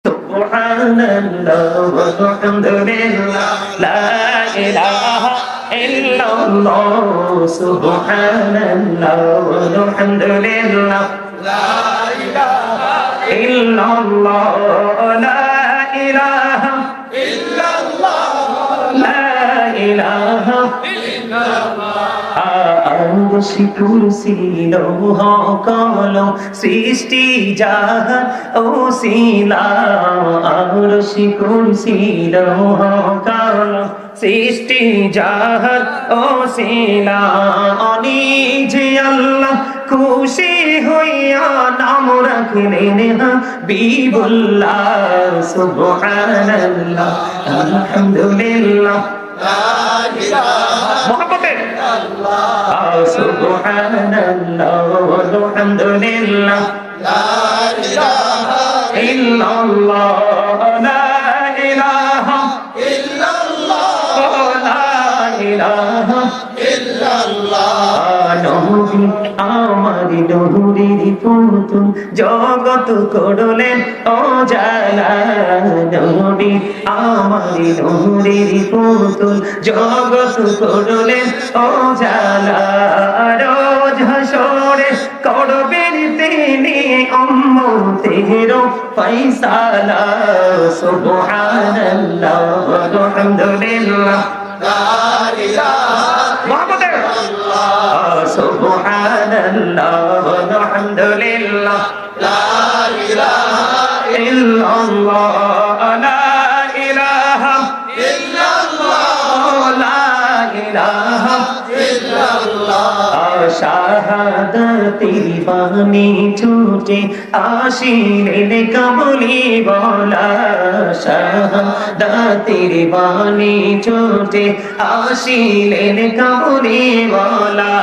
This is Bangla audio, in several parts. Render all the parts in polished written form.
Subhanallah walhamdulillah la ilaha illallah Subhanallah walhamdulillah la ilaha illallah la ilaha illallah la ilaha illallah আরশি কুরসি লৌহ কলম সৃষ্টি জাহান ওসিলা আরশি কুরসি লৌহ কলম সৃষ্টি জাহান ওসিলা নিজে আল্লাহ খুশি হইয়া নাম রাখলেন হাবিবুল্লাহ সুবহানাল্লাহ আলহামদুলিল্লাহ Subhanallah walhamdulillah la ilaha illallah la ilaha illallah la ilaha illallah নবী আমার নূরের পুতুল জগৎ করলেন উজালা নবী আমার নূরের পুতুল জগৎ করলেন উজালা রোজ হাসরে করবেন তিনি উম্মতের ফয়সালা সুবহানাল্লাহ ওয়ালহামদুলিল্লাহ লা ইলাহা Subhanallah walhamdulillah la ilaha illallah la ilaha illallah la ilaha illallah শাহাদাতের বাণী ছুটে আসিলেন কামলি বলা শাহাদাতের বাণী ছুটে আসিলেন কামলি বলা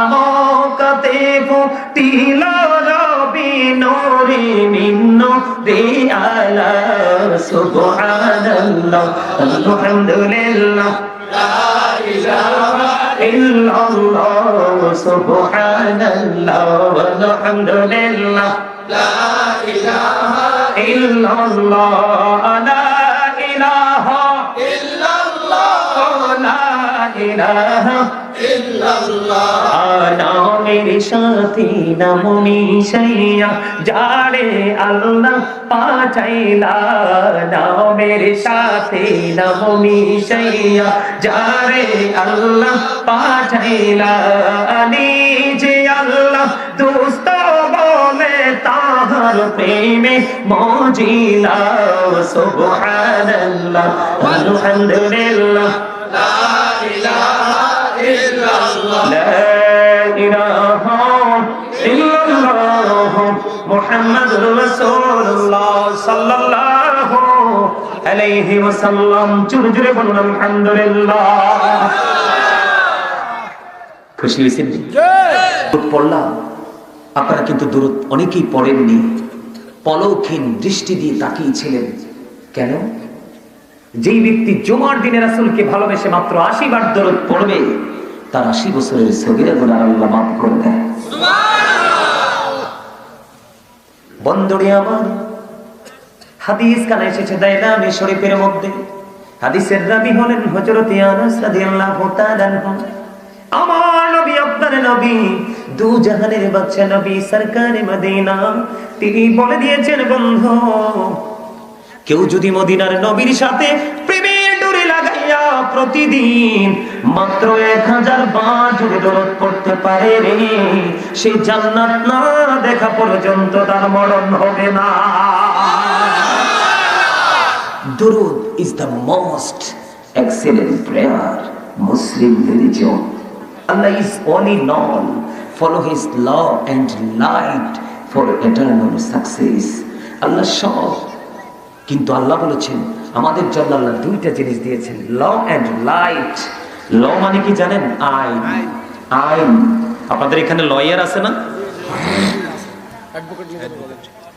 আমকাতে ফুটিল রবি নূরে মিন্ন রে আলা সুবহানাল্লাহ আলহামদুলিল্লাহ লা ইলাহা illallah subhanallah walhamdulillah la ilaha illallah la ilaha illallah la ilaha illallah নামের সাথে নাম মিশাইয়া যারে আল্লাহ পাঠাইলা নামের সাথে নাম মিশাইয়া যারে আল্লাহ পাঠাইলা নিজে আল্লাহ দোস্ত বলে তাহার প্রেমে মজিলা সুবহানাল্লাহ আলহামদুলিল্লাহ লা ইলাহা illallah la ilaha illallah muhammadur rasulullah sallallahu alayhi wasallam জোরে জোরে বলুন আলহামদুলিল্লাহ খুশি হয়েছেন জয় পড়লাম আপনারা কিন্তু দূরত অনেকেই পড়েননি পলকহীন দৃষ্টি দিয়ে তাকিয়েছিলেন কেন যেই ব্যক্তি জুমার দিনে রাসূলকে ভালোবেসে মাত্র 80 বার দরুদ পড়বে তার 80 বছরের সগীরা গুনাহ আল্লাহ মাফ করে দেয় সুবহানাল্লাহ বন্ধুরে আমার হাদিস কানে এসেছে দাইলামি শরীফের মধ্যে হাদিসের রাবী হলেন হযরত আনাস রাদিয়াল্লাহু তাআলা আমার নবী আপনার নবী দু জাহানের বাদশা নবী সরকারে মদিনা তিনি বলে দিয়েছেন বন্ধু কেউ যদি মদিনার নবীর সাথে প্রেমের ডোরে লাগাইয়া প্রতিদিন মাত্র 1000 বার জুড়ে দরুদ পড়তে পারে রে সে জান্নাত না দেখা পর্যন্ত তার মরণ হবে না দরুদ is the most excellent prayer Muslim religion Allah is only known follow his law and light for eternal success Allah sure কিন্তু আল্লাহ বলেছেন আমাদের জন্য আল্লাহ দুইটা জিনিস দিয়েছেন ল এন্ড লাইট ল মানে কি জানেন আইন আইন আপনাদের এখানে লয়ার আছে না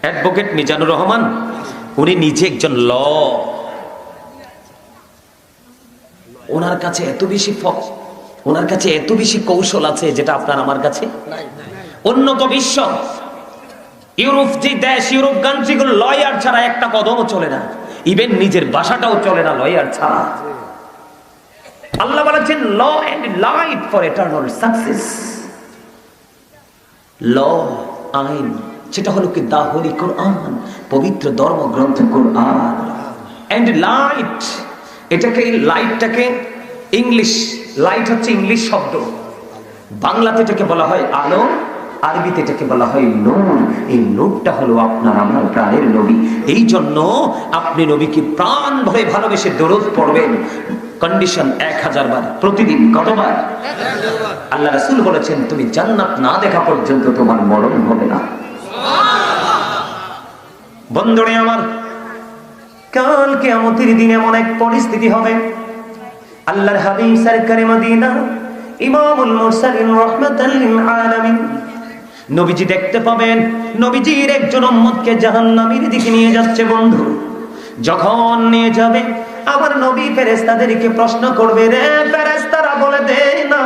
অ্যাডভোকেট মিজানুর রহমান উনি নিজে একজন ল ওনার কাছে এত বেশি কৌশল আছে যেটা আপনার আমার কাছে উন্নত বিশ্ব ইউরোপ যে দেশ, ইউরোপগান যেগুলো লয়ার ছাড়া একটা কদমও চলে না, ইভেন নিজের বাসাটাও চলে না লয়ার ছাড়া। আল্লাহ বলেছেন law and light for eternal success. Law, আইন, সেটা হলো কি দা হোলি কোরআন, পবিত্র ধর্মগ্রন্থ কোরআন। এন্ড লাইট, এটাকে, লাইটটাকে ইংলিশ, লাইট হচ্ছে ইংলিশ শব্দ, বাংলাতে এটাকে বলা হয় আলো, আরবিতে এটাকে বলা হয় নূর। এই নূরটা হলো আপনার আমার প্রাণের নবী। এই জন্য আপনি নবীকে প্রাণ ভরে ভালোবেসে দরুদ পড়বেন। কন্ডিশন 1000 বার প্রতিদিন। কতবার? আল্লাহ রাসূল বলেছেন তুমি জান্নাত না দেখা পর্যন্ত তোমার মরণ হবে না। বন্ধুরে আমার, কাল কিয়ামতের দিন এমন এক পরিস্থিতি হবে, আল্লাহর হাবিব সরকারে মদিনা ইমামুল মুরসালিন রাহমাতাল লিল আলামিন নবীজি দেখতে পাবেন নবীজির একজন উম্মতকে জাহান্নামের দিকে নিয়ে যাচ্ছে। বন্ধু, যখন নিয়ে যাবে আমার নবী ফেরেশতাদেরকে প্রশ্ন করবে, রে ফেরেশতারা বলে দে না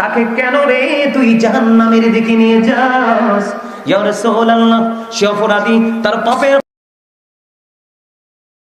তাকে কেন রে তুই জাহান্নামের দিকে নিয়ে যাস? ইয়া রাসূলুল্লাহ, সে অপরাধী, তার পাপের